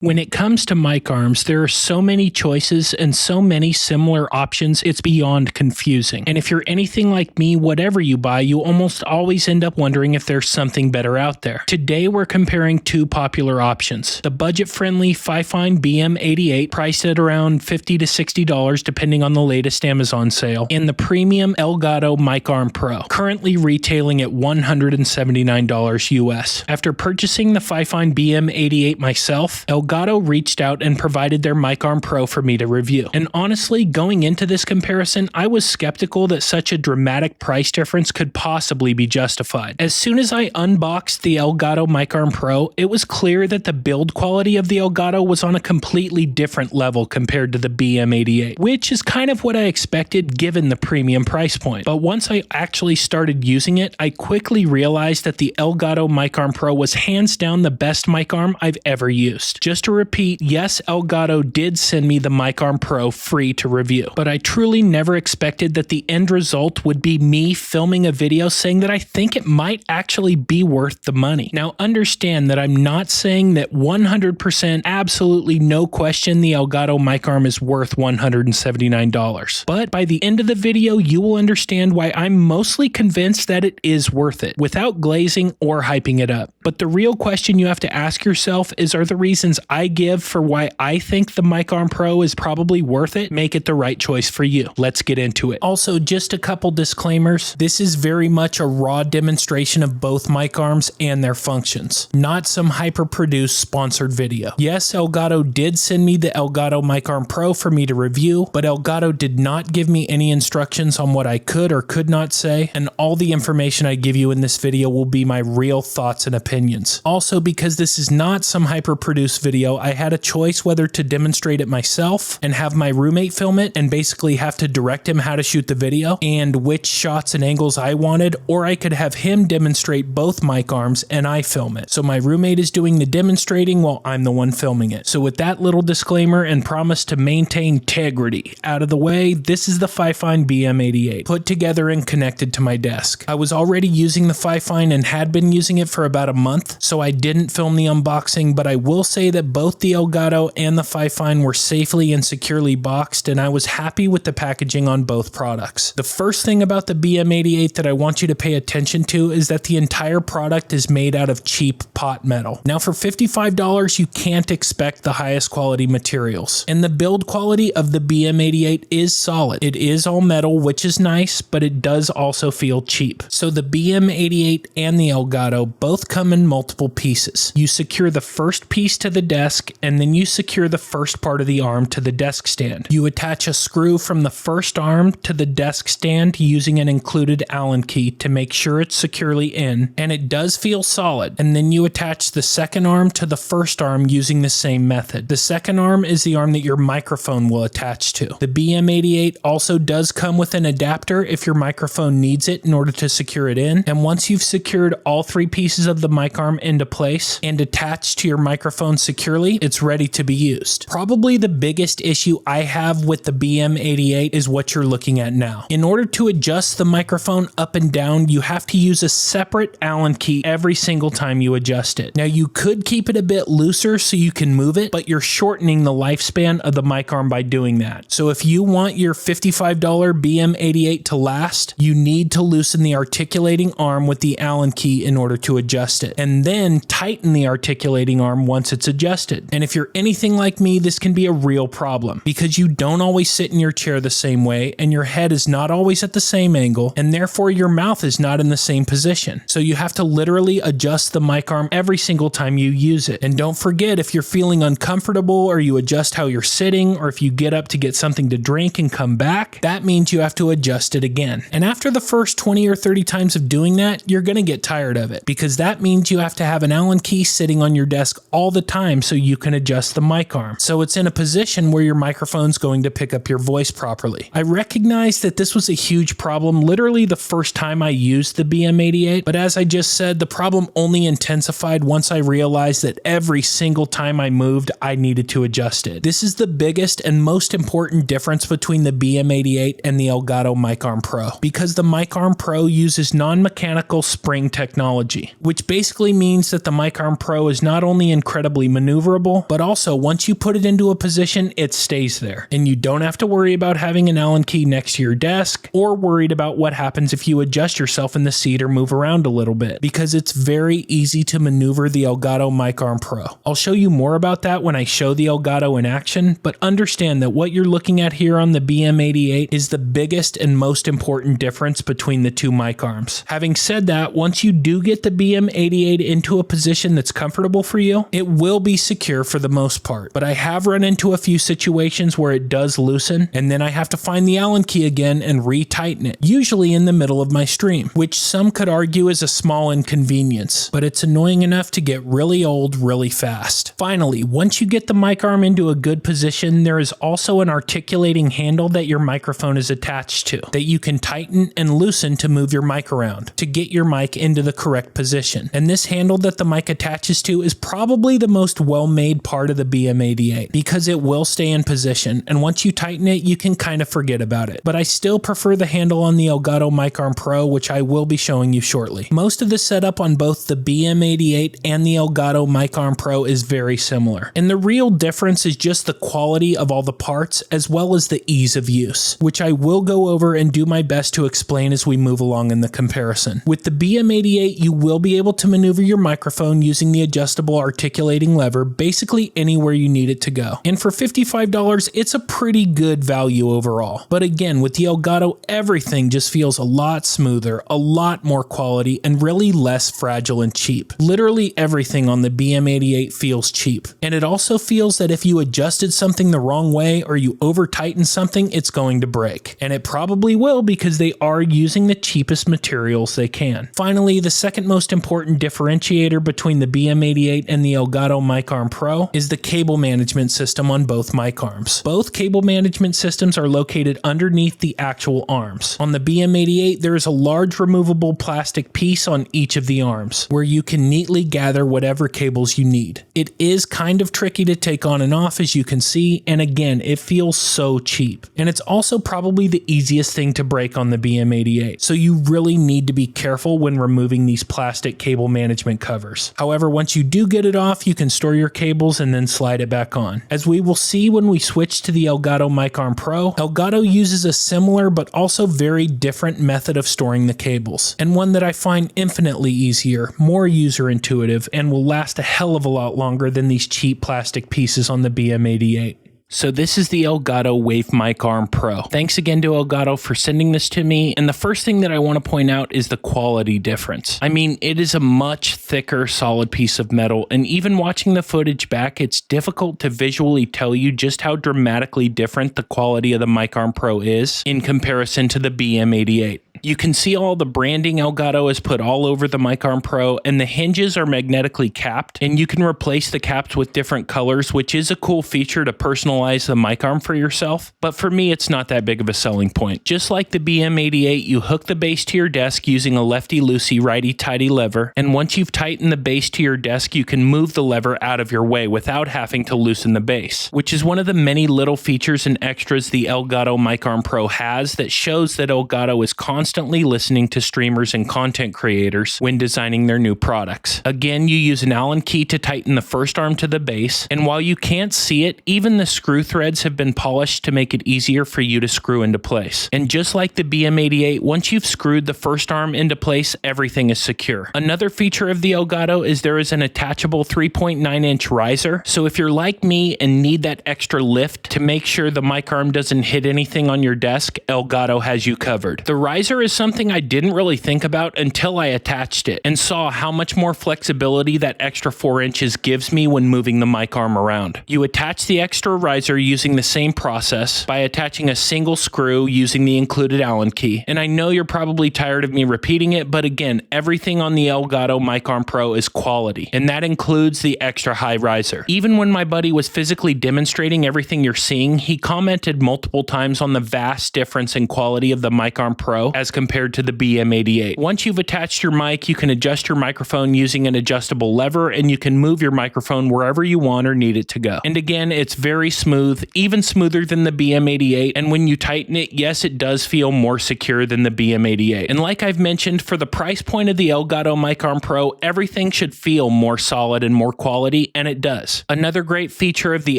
When it comes to mic arms, there are so many choices and so many similar options, it's beyond confusing. And if you're anything like me, whatever you buy, you almost always end up wondering if there's something better out there. Today, we're comparing two popular options. The budget-friendly Fifine BM88, priced at around $50 to $60 depending on the latest Amazon sale, and the premium Elgato Mic Arm Pro, currently retailing at $179 US. After purchasing the Fifine BM88 myself, Elgato reached out and provided their Mic Arm Pro for me to review. And honestly, going into this comparison, I was skeptical that such a dramatic price difference could possibly be justified. As soon as I unboxed the Elgato Mic Arm Pro, it was clear that the build quality of the Elgato was on a completely different level compared to the BM88, which is kind of what I expected given the premium price point. But once I actually started using it, I quickly realized that the Elgato Mic Arm Pro was hands down the best mic arm I've ever used. Just to repeat, yes, Elgato did send me the Mic Arm Pro free to review, but I truly never expected that the end result would be me filming a video saying that I think it might actually be worth the money. Now understand that I'm not saying that 100% absolutely no question the Elgato Mic Arm is worth $179, but by the end of the video you will understand why I'm mostly convinced that it is worth it, without glazing or hyping it up. But the real question you have to ask yourself is, are the reasons I give for why I think the Mic Arm Pro is probably worth it make it the right choice for you? Let's get into it. Also, just a couple disclaimers. This is very much a raw demonstration of both mic arms and their functions, not some hyper-produced sponsored video. Yes, Elgato did send me the Elgato Mic Arm Pro for me to review, but Elgato did not give me any instructions on what I could or could not say, and all the information I give you in this video will be my real thoughts and opinions. Also, because this is not some hyper-produced video, I had a choice whether to demonstrate it myself and have my roommate film it and basically have to direct him how to shoot the video and which shots and angles I wanted, or I could have him demonstrate both mic arms and I film it. So my roommate is doing the demonstrating while I'm the one filming it. So with that little disclaimer and promise to maintain integrity out of the way, this is the Fifine BM88, put together and connected to my desk. I was already using the Fifine and had been using it for about a month, so I didn't film the unboxing, but I will say that both the Elgato and the Fifine were safely and securely boxed, and I was happy with the packaging on both products. The first thing about the BM88 that I want you to pay attention to is that the entire product is made out of cheap pot metal. Now for $55, you can't expect the highest quality materials, and the build quality of the BM88 is solid. It is all metal, which is nice, but it does also feel cheap. So the BM88 and the Elgato both come in multiple pieces. You secure the first piece to the desk, and then you secure the first part of the arm to the desk stand. You attach a screw from the first arm to the desk stand using an included Allen key to make sure it's securely in, and it does feel solid. And then you attach the second arm to the first arm using the same method. The second arm is the arm that your microphone will attach to. The BM88 also does come with an adapter if your microphone needs it in order to secure it in, and once you've secured all three pieces of the mic arm into place and attached to your microphone securely, it's ready to be used. Probably the biggest issue I have with the BM88 is what you're looking at now. In order to adjust the microphone up and down, you have to use a separate Allen key every single time you adjust it. Now you could keep it a bit looser so you can move it, but you're shortening the lifespan of the mic arm by doing that. So if you want your $55 BM88 to last, you need to loosen the articulating arm with the Allen key in order to adjust it, and then tighten the articulating arm once it's adjusted. And if you're anything like me, this can be a real problem because you don't always sit in your chair the same way, and your head is not always at the same angle, and therefore your mouth is not in the same position. So you have to literally adjust the mic arm every single time you use it. And don't forget, if you're feeling uncomfortable or you adjust how you're sitting, or if you get up to get something to drink and come back, that means you have to adjust it again. And after the first 20 or 30 times of doing that, you're going to get tired of it because that means you have to have an Allen key sitting on your desk all the time so you can adjust the mic arm. So it's in a position where your microphone's going to pick up your voice properly. I recognize that this was a huge problem literally the first time I used the BM88, but as I just said, the problem only intensified once I realized that every single time I moved, I needed to adjust it. This is the biggest and most important difference between the BM88 and the Elgato Mic Arm Pro, because the Mic Arm Pro uses non-mechanical spring technology, which basically means that the Mic Arm Pro is not only incredibly maneuverable, maneuverable, but also once you put it into a position, it stays there. And you don't have to worry about having an Allen key next to your desk or worried about what happens if you adjust yourself in the seat or move around a little bit, because it's very easy to maneuver the Elgato Mic Arm Pro. I'll show you more about that when I show the Elgato in action, but understand that what you're looking at here on the BM88 is the biggest and most important difference between the two mic arms. Having said that, once you do get the BM88 into a position that's comfortable for you, it will be secure for the most part, but I have run into a few situations where it does loosen, and then I have to find the Allen key again and re-tighten it, usually in the middle of my stream, which some could argue is a small inconvenience, but it's annoying enough to get really old really fast. Finally, once you get the mic arm into a good position, there is also an articulating handle that your microphone is attached to that you can tighten and loosen to move your mic around to get your mic into the correct position. And this handle that the mic attaches to is probably the most well-made part of the BM88 because it will stay in position, and once you tighten it, you can kind of forget about it. But I still prefer the handle on the Elgato Mic Arm Pro, which I will be showing you shortly. Most of the setup on both the BM88 and the Elgato Mic Arm Pro is very similar, and the real difference is just the quality of all the parts as well as the ease of use, which I will go over and do my best to explain as we move along in the comparison. With the BM88, you will be able to maneuver your microphone using the adjustable articulating lever basically anywhere you need it to go, and for $55, it's a pretty good value overall. But again, with the Elgato, everything just feels a lot smoother, a lot more quality, and really less fragile and cheap. Literally everything on the BM88 feels cheap, and it also feels that if you adjusted something the wrong way or you over tighten something, it's going to break, and it probably will because they are using the cheapest materials they can. Finally, the second most important differentiator between the BM88 and the Elgato Mic Arm Pro is the cable management system on both mic arms. Both cable management systems are located underneath the actual arms. On the BM88, there is a large removable plastic piece on each of the arms where you can neatly gather whatever cables you need. It is kind of tricky to take on and off, as you can see, and again, it feels so cheap. And it's also probably the easiest thing to break on the BM88, so you really need to be careful when removing these plastic cable management covers. However, once you do get it off, you can store your cables and then slide it back on. As we will see when we switch to the Elgato Mic Arm Pro, Elgato uses a similar but also very different method of storing the cables, and one that I find infinitely easier, more user intuitive, and will last a hell of a lot longer than these cheap plastic pieces on the BM88. So this is the Elgato Wave Mic Arm Pro. Thanks again to Elgato for sending this to me, and the first thing that I want to point out is the quality difference. I mean, it is a much thicker, solid piece of metal, and even watching the footage back, it's difficult to visually tell you just how dramatically different the quality of the Mic Arm Pro is in comparison to the BM88. You can see all the branding Elgato has put all over the Mic Arm Pro, and the hinges are magnetically capped, and you can replace the caps with different colors, which is a cool feature to personalize the mic arm for yourself, but for me it's not that big of a selling point. Just like the BM88, you hook the base to your desk using a lefty-loosey, righty-tighty lever, and once you've tightened the base to your desk, you can move the lever out of your way without having to loosen the base, which is one of the many little features and extras the Elgato Mic Arm Pro has that shows that Elgato is constantly listening to streamers and content creators when designing their new products. Again, you use an Allen key to tighten the first arm to the base, and while you can't see it, even the screw threads have been polished to make it easier for you to screw into place. And just like the BM88, once you've screwed the first arm into place, everything is secure. Another feature of the Elgato is there is an attachable 3.9-inch riser, so if you're like me and need that extra lift to make sure the mic arm doesn't hit anything on your desk, Elgato has you covered. The riser is something I didn't really think about until I attached it and saw how much more flexibility that extra 4 inches gives me when moving the mic arm around. You attach the extra riser using the same process by attaching a single screw using the included Allen key. And I know you're probably tired of me repeating it, but again, everything on the Elgato Mic Arm Pro is quality, and that includes the extra high riser. Even when my buddy was physically demonstrating everything you're seeing, he commented multiple times on the vast difference in quality of the Mic Arm Pro as as compared to the BM88. Once you've attached your mic, you can adjust your microphone using an adjustable lever, and you can move your microphone wherever you want or need it to go. And again, it's very smooth, even smoother than the BM88, and when you tighten it, yes, it does feel more secure than the BM88. And like I've mentioned, for the price point of the Elgato Mic Arm Pro, everything should feel more solid and more quality, and it does. Another great feature of the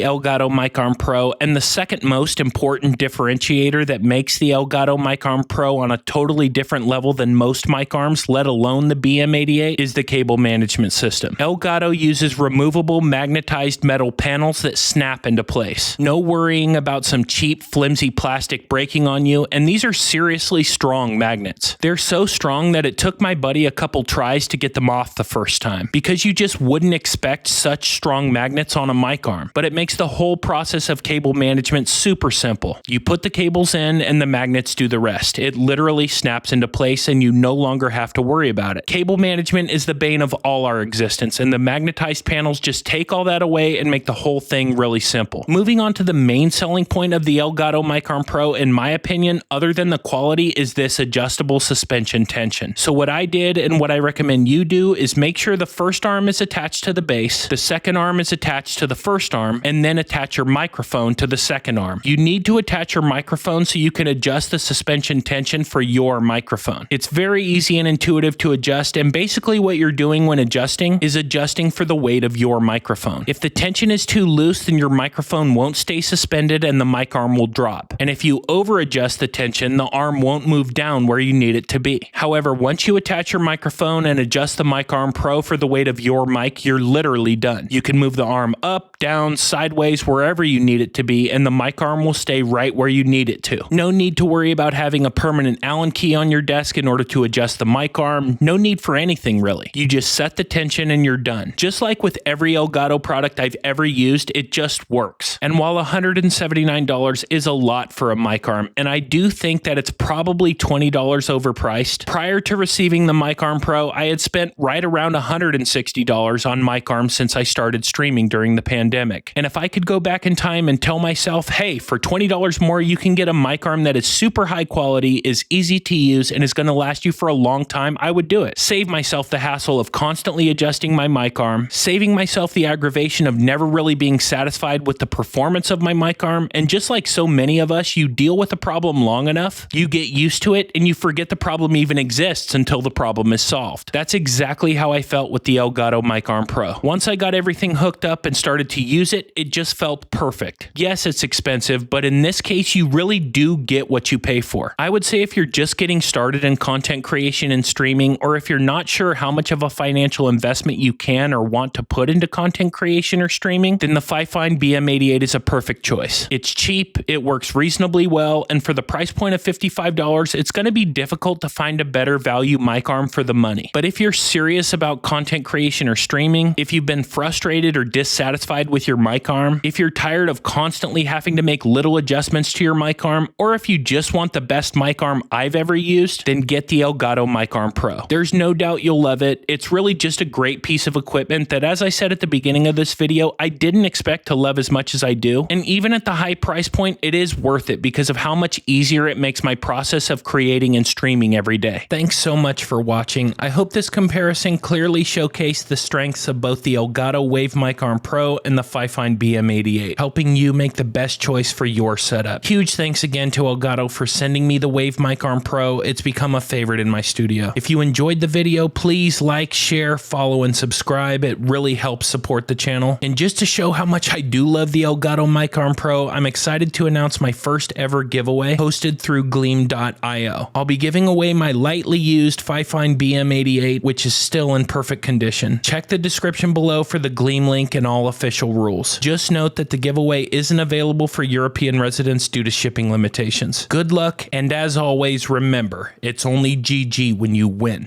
Elgato Mic Arm Pro, and the second most important differentiator that makes the Elgato Mic Arm Pro on a totally different level than most mic arms, let alone the BM88, is the cable management system. Elgato uses removable magnetized metal panels that snap into place. No worrying about some cheap, flimsy plastic breaking on you, and these are seriously strong magnets. They're so strong that it took my buddy a couple tries to get them off the first time, because you just wouldn't expect such strong magnets on a mic arm, but it makes the whole process of cable management super simple. You put the cables in and the magnets do the rest. It literally snaps into place and you no longer have to worry about it. Cable management is the bane of all our existence, and the magnetized panels just take all that away and make the whole thing really simple. Moving on to the main selling point of the Elgato Mic Arm Pro, in my opinion, other than the quality, is this adjustable suspension tension. So what I did, and what I recommend you do, is make sure the first arm is attached to the base, the second arm is attached to the first arm, and then attach your microphone to the second arm. You need to attach your microphone so you can adjust the suspension tension for your microphone. It's very easy and intuitive to adjust, and basically what you're doing when adjusting is adjusting for the weight of your microphone. If the tension is too loose, then your microphone won't stay suspended and the mic arm will drop. And if you over adjust the tension, the arm won't move down where you need it to be. However, once you attach your microphone and adjust the Mic Arm Pro for the weight of your mic, you're literally done. You can move the arm up, down, sideways, wherever you need it to be, and the mic arm will stay right where you need it to. No need to worry about having a permanent Allen key on your desk in order to adjust the mic arm. No need for anything really. You just set the tension and you're done. Just like with every Elgato product I've ever used, it just works. And while $179 is a lot for a mic arm, and I do think that it's probably $20 overpriced, prior to receiving the Mic Arm Pro, I had spent right around $160 on mic arms since I started streaming during the pandemic. And if I could go back in time and tell myself, hey, for $20 more, you can get a mic arm that is super high quality, is easy to use, and is going to last you for a long time, I would do it. Save myself the hassle of constantly adjusting my mic arm, saving myself the aggravation of never really being satisfied with the performance of my mic arm, and just like so many of us, you deal with a problem long enough, you get used to it, and you forget the problem even exists until the problem is solved. That's exactly how I felt with the Elgato Mic Arm Pro. Once I got everything hooked up and started to use it, it just felt perfect. Yes, it's expensive, but in this case, you really do get what you pay for. I would say if you're just getting started in content creation and streaming, or if you're not sure how much of a financial investment you can or want to put into content creation or streaming, then the Fifine BM88 is a perfect choice. It's cheap, it works reasonably well, and for the price point of $55, it's going to be difficult to find a better value mic arm for the money. But if you're serious about content creation or streaming, if you've been frustrated or dissatisfied with your mic arm, if you're tired of constantly having to make little adjustments to your mic arm, or if you just want the best mic arm I've ever used, then get the Elgato Mic Arm Pro. There's no doubt you'll love it. It's really just a great piece of equipment that, as I said at the beginning of this video, I didn't expect to love as much as I do. And even at the high price point, it is worth it because of how much easier it makes my process of creating and streaming every day. Thanks so much for watching. I hope this comparison clearly showcased the strengths of both the Elgato Wave Mic Arm Pro and the Fifine BM88, helping you make the best choice for your setup. Huge thanks again to Elgato for sending me the Wave Mic Arm Pro. It's become a favorite in my studio. If you enjoyed the video, please like, share, follow, and subscribe. It really helps support the channel. And just to show how much I do love the Elgato Mic Arm Pro, I'm excited to announce my first ever giveaway hosted through Gleam.io. I'll be giving away my lightly used Fifine BM88, which is still in perfect condition. Check the description below for the Gleam link and all official rules. Just note that the giveaway isn't available for European residents due to shipping limitations. Good luck, and as always, remember, it's only GG when you win.